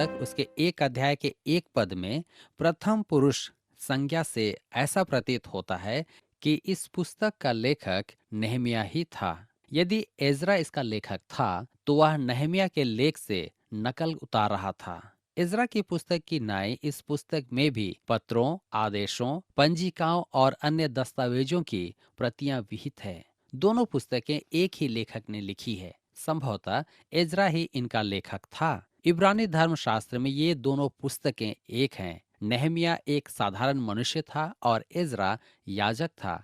पुस्तक उसके 1 अध्याय के 1 पद में प्रथम पुरुष संज्ञा से ऐसा प्रतीत होता है कि इस पुस्तक का लेखक नेहमिया ही था। यदि एजरा इसका लेखक था तो वह नेहमिया के लेख से नकल उतार रहा था। एजरा की पुस्तक की नाई इस पुस्तक में भी पत्रों, आदेशों, पंजिकाओं और अन्य दस्तावेजों की प्रतियां विहित है। दोनों पुस्तकें एक ही लेखक ने लिखी है। संभवतः एजरा ही इनका लेखक था। इब्रानी धर्मशास्त्र में ये दोनों पुस्तकें एक हैं। नेहमिया एक साधारण मनुष्य था और एजरा याजक था।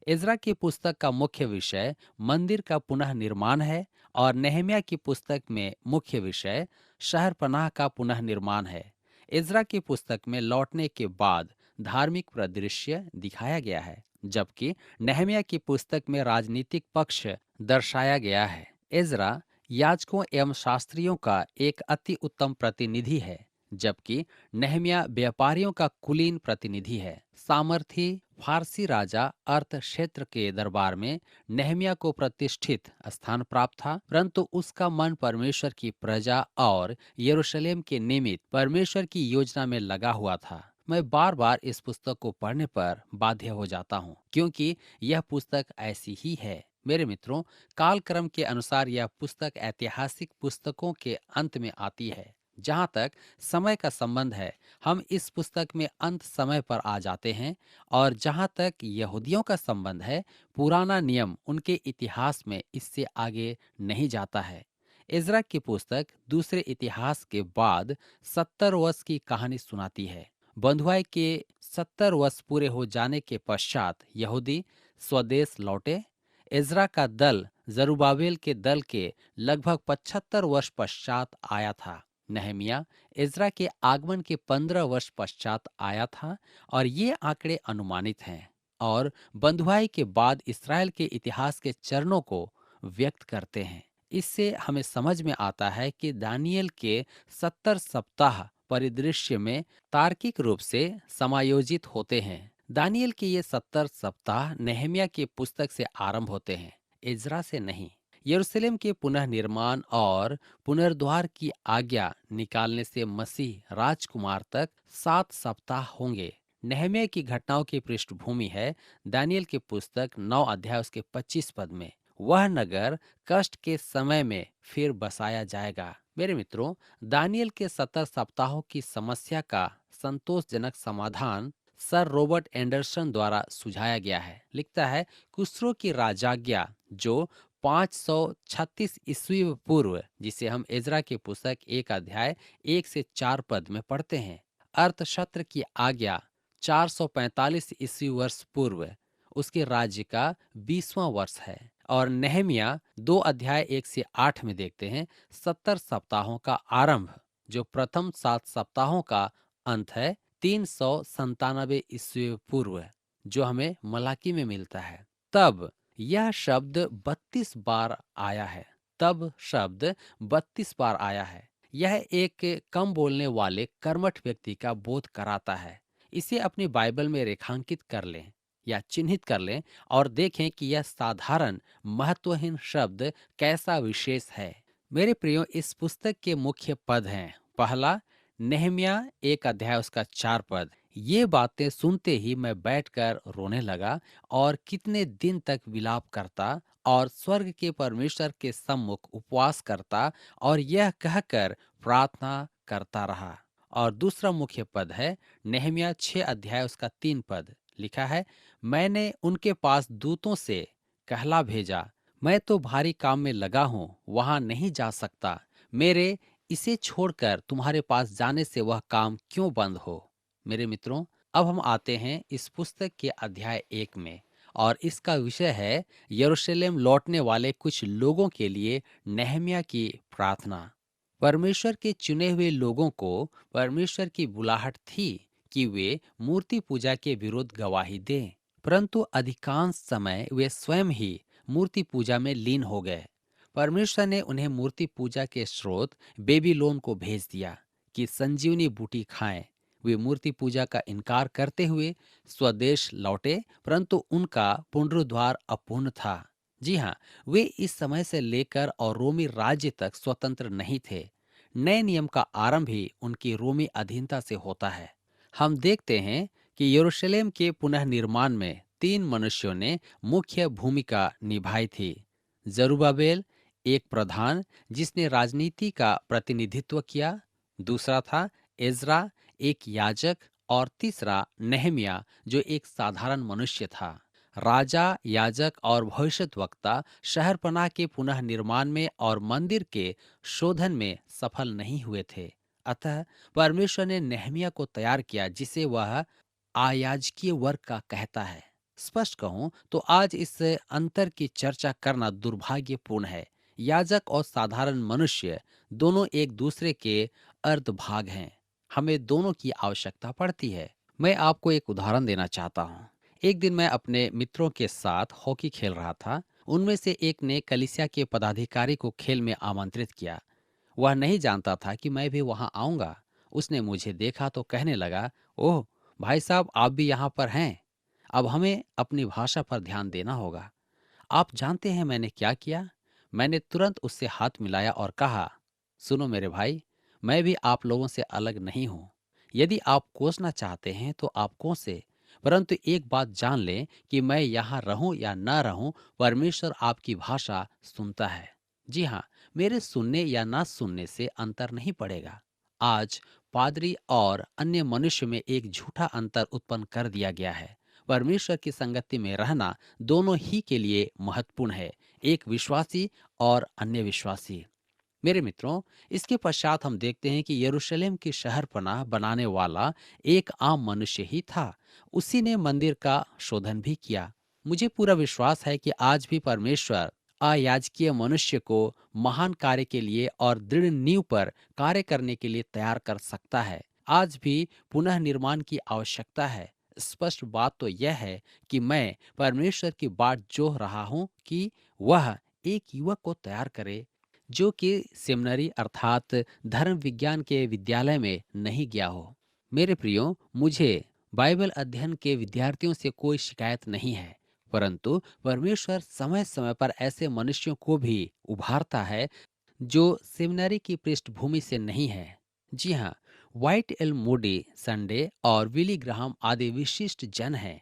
एजरा की पुस्तक का मुख्य विषय मंदिर का पुनः निर्माण है और नेहमिया की पुस्तक में मुख्य विषय शहर पनाह का पुनः निर्माण है। एजरा की पुस्तक में लौटने के बाद धार्मिक परिदृश्य दिखाया गया है, जबकि नेहमिया की पुस्तक में राजनीतिक पक्ष दर्शाया गया है। एजरा याजकों एवं शास्त्रियों का एक अति उत्तम प्रतिनिधि है, जबकि नेहमिया व्यापारियों का कुलीन प्रतिनिधि है। सामर्थी फारसी राजा अर्थ क्षेत्र के दरबार में नेहमिया को प्रतिष्ठित स्थान प्राप्त था, परंतु उसका मन परमेश्वर की प्रजा और यरूशलेम के निमित्त परमेश्वर की योजना में लगा हुआ था। मैं बार बार इस पुस्तक को पढ़ने पर बाध्य हो जाता हूँ, क्योंकि यह पुस्तक ऐसी ही है। मेरे मित्रों, कालक्रम के अनुसार यह पुस्तक ऐतिहासिक पुस्तकों के अंत में आती है। जहाँ तक समय का संबंध है, हम इस पुस्तक में अंत समय पर आ जाते हैं, और जहाँ तक यहूदियों का संबंध है, पुराना नियम उनके इतिहास में इससे आगे नहीं जाता है। इज़रा की पुस्तक दूसरे इतिहास के बाद 70 वर्ष की कहानी सुनाती है। बंधुआई के 70 वर्ष पूरे हो जाने के पश्चात यहूदी स्वदेश लौटे। इज़रा का दल जरुब्बाबेल के दल के लगभग 75 वर्ष पश्चात आया था। नहमिया इज़रा के आगमन के 15 वर्ष पश्चात आया था, और ये आंकड़े अनुमानित हैं और बंधुआई के बाद इसराइल के इतिहास के चरणों को व्यक्त करते हैं। इससे हमें समझ में आता है कि दानियल के 70 सप्ताह परिदृश्य में तार्किक रूप से समायोजित होते हैं। दानियल के ये 70 सप्ताह नेहमिया की पुस्तक से आरंभ होते हैं, इज़रा से नहीं। यरूशलेम के पुनः निर्माण और पुनर्द्वार की आज्ञा निकालने से मसीह राजकुमार तक 7 सप्ताह होंगे। नेहमिया की घटनाओं की पृष्ठभूमि है दानियल की पुस्तक 9 अध्याय उसके 25 पद में। वह नगर कष्ट के समय में फिर बसाया जाएगा। मेरे मित्रों, दानियल के 70 सप्ताहों की समस्या का संतोषजनक समाधान सर रॉबर्ट एंडरसन द्वारा सुझाया गया है। लिखता है, कुसरो की राजाज्ञा जो 536 ईस्वी पूर्व, जिसे हम एजरा की पुस्तक 1 अध्याय 1 से 4 पद में पढ़ते हैं, अर्थशस्त्र की आज्ञा 445 ईस्वी वर्ष पूर्व उसके राज्य का 20वां वर्ष है। और नेहमिया 2 अध्याय 1 से 8 में देखते हैं 70 सप्ताहों का आरंभ, जो प्रथम 7 सप्ताहों का अंत है, 397 ईस्वी पूर्व, जो हमें मलाकी में मिलता है। तब यह शब्द 32 बार आया है। तब शब्द 32 बार आया है। यह एक कम बोलने वाले कर्मठ व्यक्ति का बोध कराता है। इसे अपनी बाइबल में रेखांकित कर लें या चिन्हित कर लें और देखें कि यह साधारण महत्वहीन शब्द कैसा विशेष है। मेरे प्रियो, इस पुस्तक के मुख्य पद हैं। पहला, नेहमिया 1 अध्याय उसका 4 पद। ये बातें सुनते ही मैं बैठकर रोने लगा और कितने दिन तक विलाप करता और स्वर्ग के परमेश्वर के सम्मुख उपवास करता और यह कहकर प्रार्थना करता रहा। और दूसरा मुख्य पद है नेहमिया 6 अध्याय उसका 3 पद। लिखा है, मैंने उनके पास दूतों से कहला भेजा, मैं तो भारी काम में लगा हूँ, वहां नहीं जा सकता। मेरे इसे छोड़कर तुम्हारे पास जाने से वह काम क्यों बंद हो। मेरे मित्रों, अब हम आते हैं इस पुस्तक के अध्याय 1 में, और इसका विषय है यरूशलेम लौटने वाले कुछ लोगों के लिए नेहमिया की प्रार्थना। परमेश्वर के चुने हुए लोगों को परमेश्वर की बुलाहट थी कि वे मूर्ति पूजा के विरुद्ध गवाही दें, परंतु अधिकांश समय वे स्वयं ही मूर्ति पूजा में लीन हो गए। परमेश्वर ने उन्हें मूर्ति पूजा के स्रोत बेबीलोन को भेज दिया कि संजीवनी बूटी खाएं। वे मूर्ति पूजा का इनकार करते हुए स्वदेश लौटे, परंतु उनका पुनरुद्धार अपूर्ण था। जी हाँ, वे इस समय से लेकर और रोमी राज्य तक स्वतंत्र नहीं थे। नए नियम का आरंभ ही उनकी रोमी अधीनता से होता है। हम देखते हैं कि यरूशलेम के पुनः निर्माण में तीन मनुष्यों ने मुख्य भूमिका निभाई थी। जरुब्बाबेल, एक प्रधान जिसने राजनीति का प्रतिनिधित्व किया। दूसरा था एज्रा, एक याजक। और तीसरा नेहमिया, जो एक साधारण मनुष्य था। राजा, याजक और भविष्यद्वक्ता शहरपनाह के पुनः निर्माण में और मंदिर के शोधन में सफल नहीं हुए थे। अतः परमेश्वर ने नेहमिया को तैयार किया, जिसे वह अयाजकीय वर्ग का कहता है। स्पष्ट कहूं तो आज इस अंतर की चर्चा करना दुर्भाग्यपूर्ण है। याजक और साधारण मनुष्य दोनों एक दूसरे के अर्धभाग हैं। हमें दोनों की आवश्यकता पड़ती है। मैं आपको एक उदाहरण देना चाहता हूँ। एक दिन मैं अपने मित्रों के साथ हॉकी खेल रहा था। उनमें से एक ने कलीसिया के पदाधिकारी को खेल में आमंत्रित किया। वह नहीं जानता था कि मैं भी वहां आऊंगा। उसने मुझे देखा तो कहने लगा, ओह भाई साहब, आप भी यहाँ पर हैं। अब हमें अपनी भाषा पर ध्यान देना होगा। आप जानते हैं मैंने क्या किया? मैंने तुरंत उससे हाथ मिलाया और कहा, सुनो मेरे भाई, मैं भी आप लोगों से अलग नहीं हूं। यदि आप कोसना चाहते हैं तो आप कोसे, परंतु एक बात जान लें कि मैं यहाँ रहूं या न रहूं, परमेश्वर आपकी भाषा सुनता है। जी हाँ, मेरे सुनने या ना सुनने से अंतर नहीं पड़ेगा। आज पादरी और अन्य मनुष्य में एक झूठा अंतर उत्पन्न कर दिया गया है। परमेश्वर की संगति में रहना दोनों ही के लिए महत्वपूर्ण है, एक विश्वासी और अन्य विश्वासी। मेरे मित्रों, इसके पश्चात हम देखते हैं कि यरूशलेम की शहरपनाह बनाने वाला एक आम मनुष्य ही था। उसी ने मंदिर का शोधन भी किया। मुझे पूरा विश्वास है कि आज भी परमेश्वर अयाजकीय मनुष्य को महान कार्य के लिए और दृढ़ नींव पर कार्य करने के लिए तैयार कर सकता है। आज भी पुनः निर्माण की आवश्यकता है। स्पष्ट बात तो यह है कि मैं परमेश्वर की बाट जोह रहा हूं कि वह एक युवक को तैयार करे जो कि सेमिनरी अर्थात धर्म विज्ञान के विद्यालय में नहीं गया हो। मेरे प्रियो, मुझे बाइबल अध्ययन के विद्यार्थियों से कोई शिकायत नहीं है, परंतु परमेश्वर समय समय पर ऐसे मनुष्यों को भी उभारता है जो सेमिनरी की पृष्ठभूमि से नहीं है। जी हाँ, व्हाइट एल मूडी, संडे और विली ग्राहम आदि विशिष्ट जन हैं।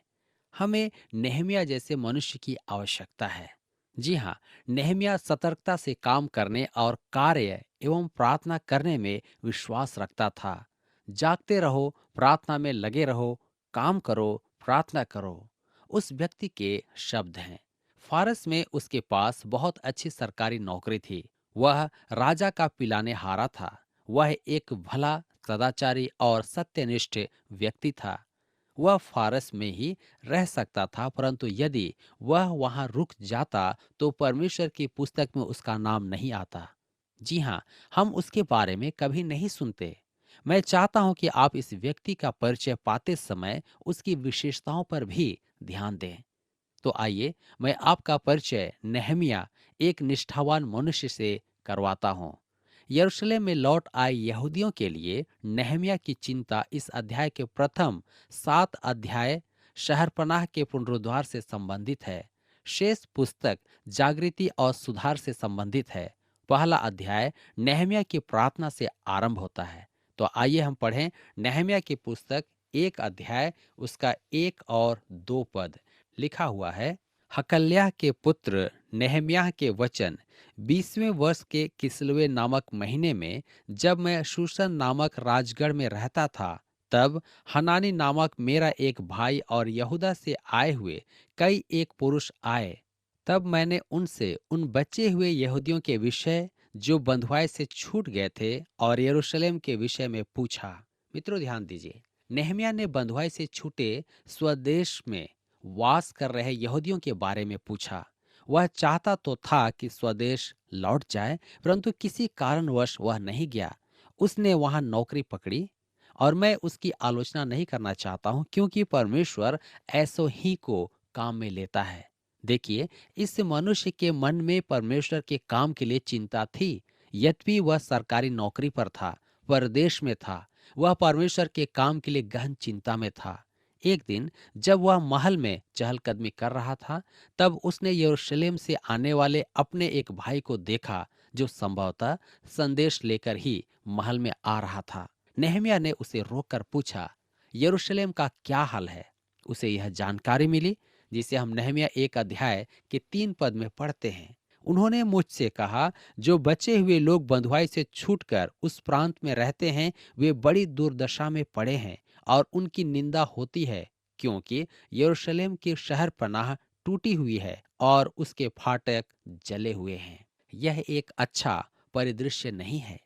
हमें नेहमिया जैसे मनुष्य की आवश्यकता है। जी हाँ, नेहमिया सतर्कता से काम करने और कार्य एवं प्रार्थना करने में विश्वास रखता था। जागते रहो, प्रार्थना में लगे रहो, काम करो, प्रार्थना करो, उस व्यक्ति के शब्द हैं। फारस में उसके पास बहुत अच्छी सरकारी नौकरी थी। वह राजा का पिलाने हारा था। वह एक भला, सदाचारी और सत्यनिष्ठ व्यक्ति था। वह फारस में ही रह सकता था, परंतु यदि वह वहां रुक जाता तो परमेश्वर की पुस्तक में उसका नाम नहीं आता। जी हाँ, हम उसके बारे में कभी नहीं सुनते। मैं चाहता हूं कि आप इस व्यक्ति का परिचय पाते समय उसकी विशेषताओं पर भी ध्यान दें। तो आइए मैं आपका परिचय नेहमिया, एक निष्ठावान मनुष्य से करवाता हूँ। यरूशलेम में लौट आए यहूदियों के लिए नेहमिया की चिंता इस अध्याय के प्रथम 7 अध्याय शहरपनाह के पुनरुद्धार से संबंधित है। शेष पुस्तक जागृति और सुधार से संबंधित है। पहला अध्याय नेहमिया की प्रार्थना से आरंभ होता है। तो आइए हम पढ़ें नेहमिया की पुस्तक 1 अध्याय, उसका 1 और 2 पद। लिखा हुआ है, हकल्याह के पुत्र नेहम्याह के वचन 20वें वर्ष के किस्लेव नामक महीने में, जब मैं शूशन नामक राजगढ़ में रहता था, तब हनानी नामक मेरा एक भाई और यहूदा से आए हुए कई एक पुरुष आए। तब मैंने उनसे उन बचे हुए यहूदियों के विषय जो बंधुआई से छूट गए थे और यरूशलेम के विषय में पूछा। मित्रों, ध्यान दीजिए। नेहम्याह ने बंधुआई से छूटे स्वदेश में वास कर रहे यहूदियों के बारे में पूछा। वह चाहता तो था कि स्वदेश लौट जाए, परंतु किसी कारणवश वह नहीं गया। उसने वहां नौकरी पकड़ी और मैं उसकी आलोचना नहीं करना चाहता हूं, क्योंकि परमेश्वर ऐसो ही को काम में लेता है। देखिए, इस मनुष्य के मन में परमेश्वर के काम के लिए चिंता थी। यद्यपि वह सरकारी नौकरी पर था, परदेश में था, वह परमेश्वर के काम के लिए गहन चिंता में था। एक दिन जब वह महल में चहलकदमी कर रहा था, तब उसने यरूशलेम से आने वाले अपने एक भाई को देखा जो संभवतः संदेश लेकर ही महल में आ रहा था। नेहमिया ने उसे रोककर पूछा, यरूशलेम का क्या हाल है? उसे यह जानकारी मिली जिसे हम नेहमिया 1 अध्याय के 3 पद में पढ़ते हैं। उन्होंने मुझसे कहा, जो बचे हुए लोग बंधुआई से छूटकर उस प्रांत में रहते हैं, वे बड़ी दुर्दशा में पड़े हैं और उनकी निंदा होती है, क्योंकि यरूशलेम की शहर पनाह टूटी हुई है और उसके फाटक जले हुए हैं। यह एक अच्छा परिदृश्य नहीं है।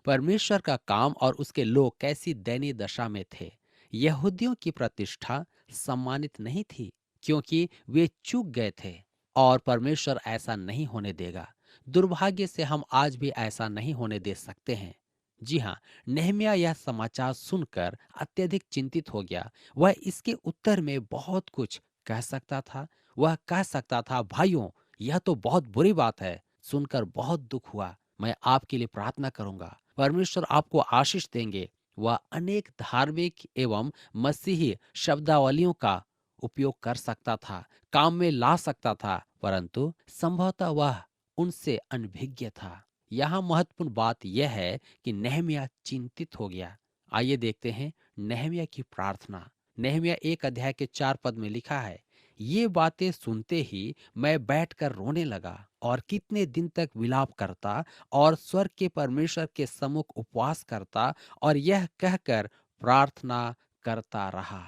परमेश्वर का काम और उसके लोग कैसी दयनीय दशा में थे। यहूदियों की प्रतिष्ठा सम्मानित नहीं थी, क्योंकि वे चूक गए थे और परमेश्वर ऐसा नहीं होने देगा। दुर्भाग्य से हम आज भी ऐसा नहीं होने दे सकते हैं। जी हाँ, नेहमिया यह समाचार सुनकर अत्यधिक चिंतित हो गया। वह इसके उत्तर में बहुत कुछ कह सकता था। वह कह सकता था, भाइयों, यह तो बहुत बुरी बात है। सुनकर बहुत दुख हुआ। मैं आपके लिए प्रार्थना करूंगा, परमेश्वर आपको आशीष देंगे। वह अनेक धार्मिक एवं मसीही शब्दावलियों का उपयोग कर सकता था, काम में ला सकता था, परंतु संभवतः वह उनसे अनभिज्ञ था। यहाँ महत्वपूर्ण बात यह है कि नेहमिया चिंतित हो गया। आइए देखते हैं नेहमिया की प्रार्थना। नेहमिया 1 अध्याय के 4 पद में लिखा है, ये बातें सुनते ही मैं बैठकर रोने लगा और कितने दिन तक विलाप करता और स्वर्ग के परमेश्वर के सम्मुख उपवास करता और यह कहकर प्रार्थना करता रहा।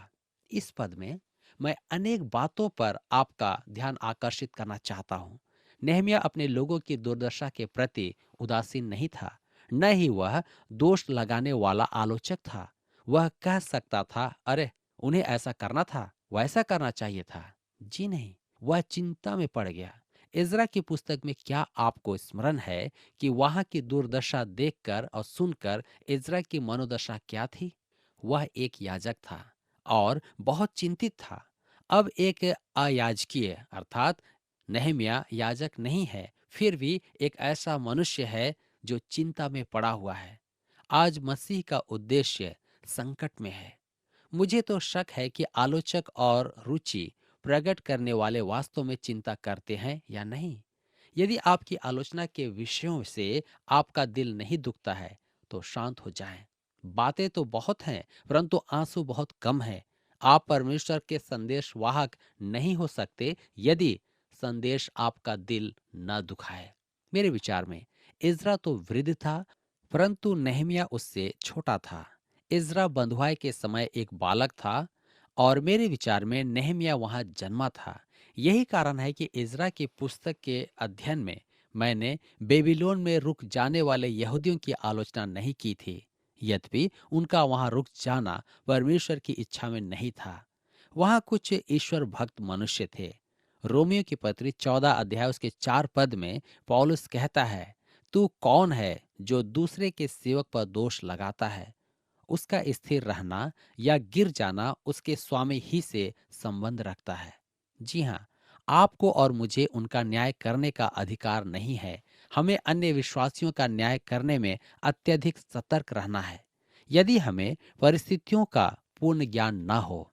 इस पद में मैं अनेक बातों पर आपका ध्यान आकर्षित करना चाहता हूँ। नेहमिया अपने लोगों की दुर्दशा के प्रति उदासीन नहीं था, न ही वह दोष लगाने वाला आलोचक था। वह कह सकता था, अरे, उन्हें ऐसा करना था, वैसा करना चाहिए था। जी नहीं, वह चिंता में पड़ गया। इज़रा की पुस्तक में क्या आपको स्मरण है कि वहां की दुर्दशा देखकर और सुनकर इज़रा की मनोदशा क्या थी? वह एक याजक था और बहुत चिंतित था। अब एक अयाजकीय अर्थात नेहमिया याजक नहीं है, फिर भी एक ऐसा मनुष्य है जो चिंता में पड़ा हुआ है। आज मसीह का उद्देश्य संकट में है। मुझे तो शक है कि आलोचक और रुचि प्रकट करने वाले वास्तव में चिंता करते हैं या नहीं। यदि आपकी आलोचना के विषयों से आपका दिल नहीं दुखता है, तो शांत हो जाएं। बातें तो बहुत हैं, परंतु आंसू बहुत कम है। आप परमेश्वर के संदेश वाहक नहीं हो सकते यदि संदेश आपका दिल न दुखाए। मेरे विचार में इज़रा तो वृद्ध था, परंतु नेहमिया उससे छोटा था। इज़रा बंधुआई के समय एक बालक था और मेरे विचार में नेहमिया वहां जन्मा था। यही कारण है कि इज़रा की पुस्तक के अध्ययन में मैंने बेबीलोन में रुक जाने वाले यहूदियों की आलोचना नहीं की थी। यद्यपि उनका वहां रुक जाना परमेश्वर की इच्छा में नहीं था। वहां कुछ ईश्वर भक्त मनुष्य थे। रोमियो की पत्री 14 अध्याय उसके 4 पद में पौलुस कहता है, तू कौन है जो दूसरे के सेवक पर दोष लगाता है? उसका स्थिर रहना या गिर जाना उसके स्वामी ही से संबंध रखता है। जी हाँ, आपको और मुझे उनका न्याय करने का अधिकार नहीं है। हमें अन्य विश्वासियों का न्याय करने में अत्यधिक सतर्क रहना है। यदि हमें परिस्थितियों का पूर्ण ज्ञान न हो।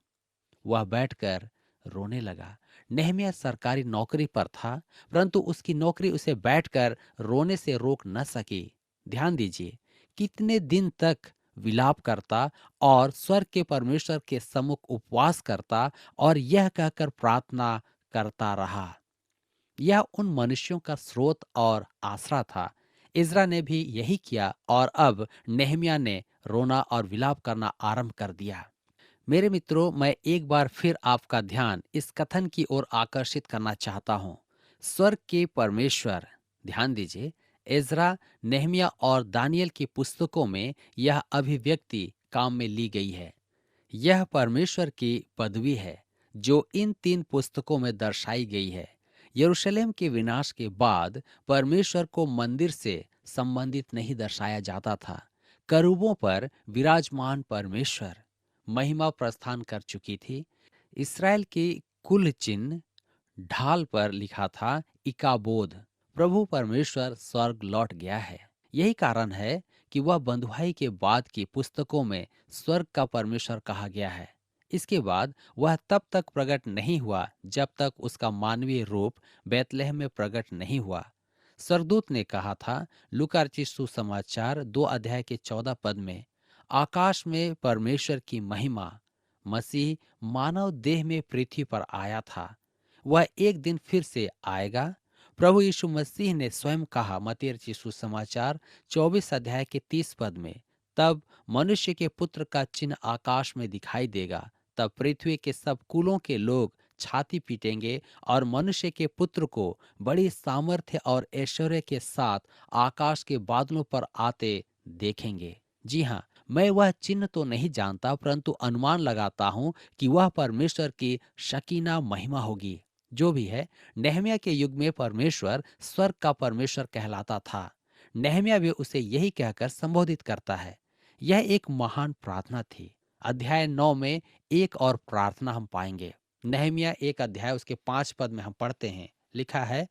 वह बैठकर रोने लगा। नेहमिया सरकारी नौकरी पर था, परंतु उसकी नौकरी उसे बैठकर रोने से रोक न सकी। ध्यान दीजिए, कितने दिन तक विलाप करता और स्वर्ग के परमेश्वर के सम्मुख उपवास करता और यह कहकर प्रार्थना करता रहा। यह उन मनुष्यों का स्रोत और आसरा था। इज़रा ने भी यही किया और अब नेहमिया ने रोना और विलाप करना आरंभ कर दिया। मेरे मित्रों, मैं एक बार फिर आपका ध्यान इस कथन की ओर आकर्षित करना चाहता हूँ। स्वर्ग के परमेश्वर, ध्यान दीजिए, एजरा, नेहमिया और दानियल की पुस्तकों में यह अभिव्यक्ति काम में ली गई है। यह परमेश्वर की पदवी है जो इन 3 पुस्तकों में दर्शाई गई है। यरूशलेम के विनाश के बाद परमेश्वर को मंदिर से संबंधित नहीं दर्शाया जाता था। करूबों पर विराजमान परमेश्वर महिमा प्रस्थान कर चुकी थी। इसराइल की कुल चिन्ह ढाल पर लिखा था इकाबोद, प्रभु परमेश्वर स्वर्ग लौट गया है। यही कारण है कि वह बंधुआई के बाद की पुस्तकों में स्वर्ग का परमेश्वर कहा गया है। इसके बाद वह तब तक प्रकट नहीं हुआ जब तक उसका मानवीय रूप बैतलहम में प्रकट नहीं हुआ। सरदूत ने कहा था, लूका रचित सुसमाचार 2 अध्याय के 14 पद में, आकाश में परमेश्वर की महिमा, मसीह मानव देह में पृथ्वी पर आया था। वह एक दिन फिर से आएगा। प्रभु यीशु मसीह ने स्वयं कहा, मत्ती रचित सुसमाचार 24 अध्याय के 30 पद में, तब मनुष्य के पुत्र का चिन्ह आकाश में दिखाई देगा। तब पृथ्वी के सब कुलों के लोग छाती पीटेंगे और मनुष्य के पुत्र को बड़ी सामर्थ्य और ऐश्वर्य के साथ आकाश के बादलों पर आते देखेंगे। जी हाँ, मैं वह चिन्ह तो नहीं जानता, परंतु अनुमान लगाता हूँ कि वह परमेश्वर की शकीना महिमा होगी। जो भी है, नेहमिया के युग में परमेश्वर स्वर्ग का परमेश्वर कहलाता था। नेहमिया भी उसे यही कहकर संबोधित करता है। यह एक महान प्रार्थना थी। अध्याय 9 में एक और प्रार्थना हम पाएंगे। नेहमिया 1 अध्याय उसके 5 पद में हम पढ़ते हैं, लिखा है,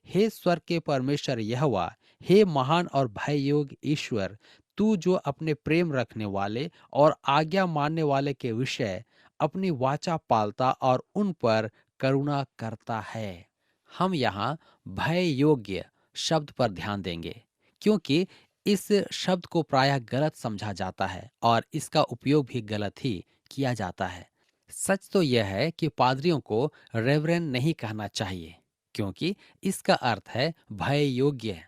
हे स्वर्ग के परमेश्वर यहोवा, हे महान और भय योग्य ईश्वर, तू जो अपने प्रेम रखने वाले और आज्ञा मानने वाले के विषय अपनी वाचा पालता और उन पर करुणा करता है। हम यहाँ भय योग्य शब्द पर ध्यान देंगे, क्योंकि इस शब्द को प्रायः गलत समझा जाता है और इसका उपयोग भी गलत ही किया जाता है। सच तो यह है कि पादरियों को रेवरेंड नहीं कहना चाहिए, क्योंकि इसका अर्थ है भय योग्य।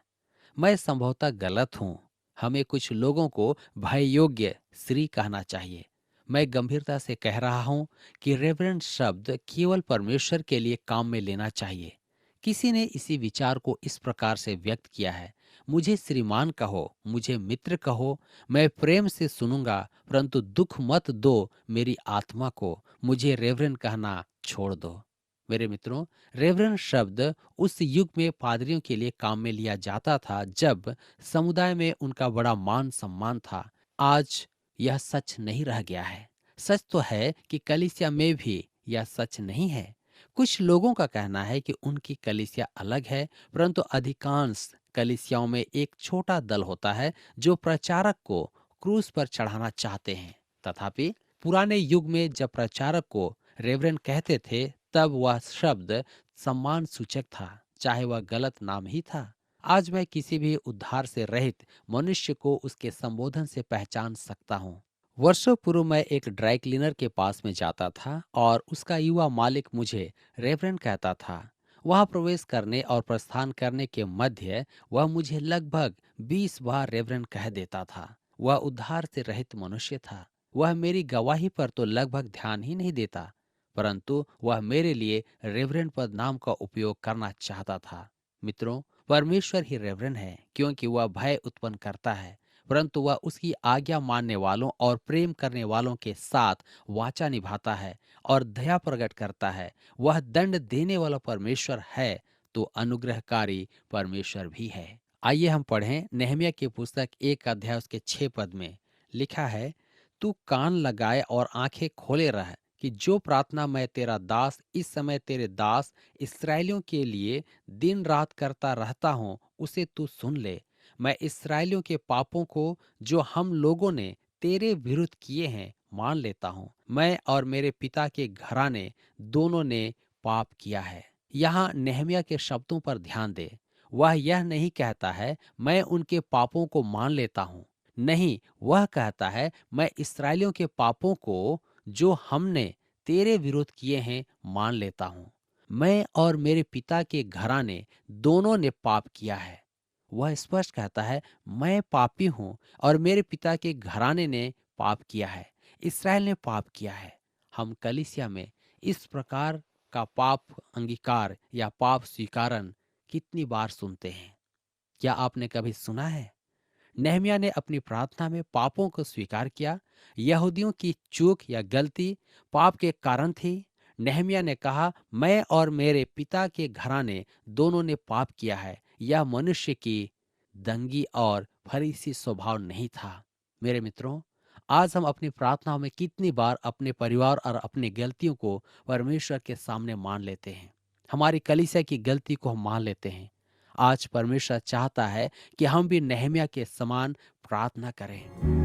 मैं संभवतः गलत हूँ। हमें कुछ लोगों को भय योग्य श्री कहना चाहिए। मैं गंभीरता से कह रहा हूँ कि रेवरेंड शब्द केवल परमेश्वर के लिए काम में लेना चाहिए। किसी ने इसी विचार को इस प्रकार से व्यक्त किया है, मुझे श्रीमान कहो, मुझे मित्र कहो, मैं प्रेम से सुनूंगा, परंतु दुख मत दो मेरी आत्मा को, मुझे रेवरेंड कहना छोड़ दो। मेरे मित्रों, रेवरेंड शब्द उस युग में पादरियों के लिए काम में लिया जाता था जब समुदाय में उनका बड़ा मान सम्मान था। आज यह सच नहीं रह गया है। सच तो है कि कलीसिया में भी यह सच नहीं है। कुछ लोगों का कहना है कि उनकी कलीसिया अलग है, परंतु अधिकांश कलीसियाओं में एक छोटा दल होता है जो प्रचारक को क्रूस पर चढ़ाना चाहते हैं। तथापि पुराने युग में जब प्रचारक को रेवरेंड कहते थे, तब वह शब्द सम्मान सूचक था, चाहे वह गलत नाम ही था। आज मैं किसी भी उद्धार से रहित मनुष्य को उसके संबोधन से पहचान सकता हूँ। वर्षों पूर्व मैं एक ड्राई क्लीनर के पास में जाता था और उसका युवा मालिक मुझे रेवरेंड कहता था। वहां प्रवेश करने और प्रस्थान करने के मध्य वह मुझे लगभग 20 बार रेवरेंड कह देता था। वह उद्धार से रहित मनुष्य था। वह मेरी गवाही पर तो लगभग ध्यान ही नहीं देता, परंतु वह मेरे लिए रेवरेंड पद नाम का उपयोग करना चाहता था। मित्रों, परमेश्वर ही रेवरेंड है, क्योंकि वह भय उत्पन्न करता है, परंतु वह उसकी आज्ञा मानने वालों और प्रेम करने वालों के साथ वाचा निभाता है और दया प्रकट करता है। वह दंड देने वाला परमेश्वर है तो अनुग्रहकारी परमेश्वर भी है। आइए हम पढ़ें नेहमिया की पुस्तक 1 अध्याय उसके 6 पद में, लिखा है, तू कान लगाए और आंखें खोले रह कि जो प्रार्थना मैं तेरा दास इस समय तेरे दास इस्राएलियों के लिए दिन रात करता रहता हूँ उसे तू सुन ले। मैं इस्राएलियों के पापों को जो हम लोगों ने तेरे विरुद्ध किए हैं मान लेता हूँ। मैं और मेरे पिता के घराने दोनों ने पाप किया है। यहाँ नेहमिया के शब्दों पर ध्यान दे। वह यह नहीं कहता है मैं उनके पापों को मान लेता हूँ। नहीं, वह कहता है मैं इस्राएलियों के पापों को जो हमने तेरे विरुद्ध किए हैं मान लेता हूँ। मैं और मेरे पिता के घराने दोनों ने पाप किया है। वह स्पष्ट कहता है मैं पापी हूं और मेरे पिता के घराने ने पाप किया है। इसराइल ने पाप किया है। हम कलीसिया में इस प्रकार का पाप अंगीकार या पाप स्वीकारण कितनी बार सुनते हैं? क्या आपने कभी सुना है? नेहमिया ने अपनी प्रार्थना में पापों को स्वीकार किया। यहूदियों की चूक या गलती पाप के कारण थी। नेहमिया ने कहा मैं और मेरे पिता के घराने दोनों ने पाप किया है। यह मनुष्य की दंगी और फरीसी स्वभाव नहीं था। मेरे मित्रों, आज हम अपनी प्रार्थनाओं में कितनी बार अपने परिवार और अपनी गलतियों को परमेश्वर के सामने मान लेते हैं। हमारी कलीसिया की गलती को हम मान लेते हैं। आज परमेश्वर चाहता है कि हम भी नेहमिया के समान प्रार्थना करें।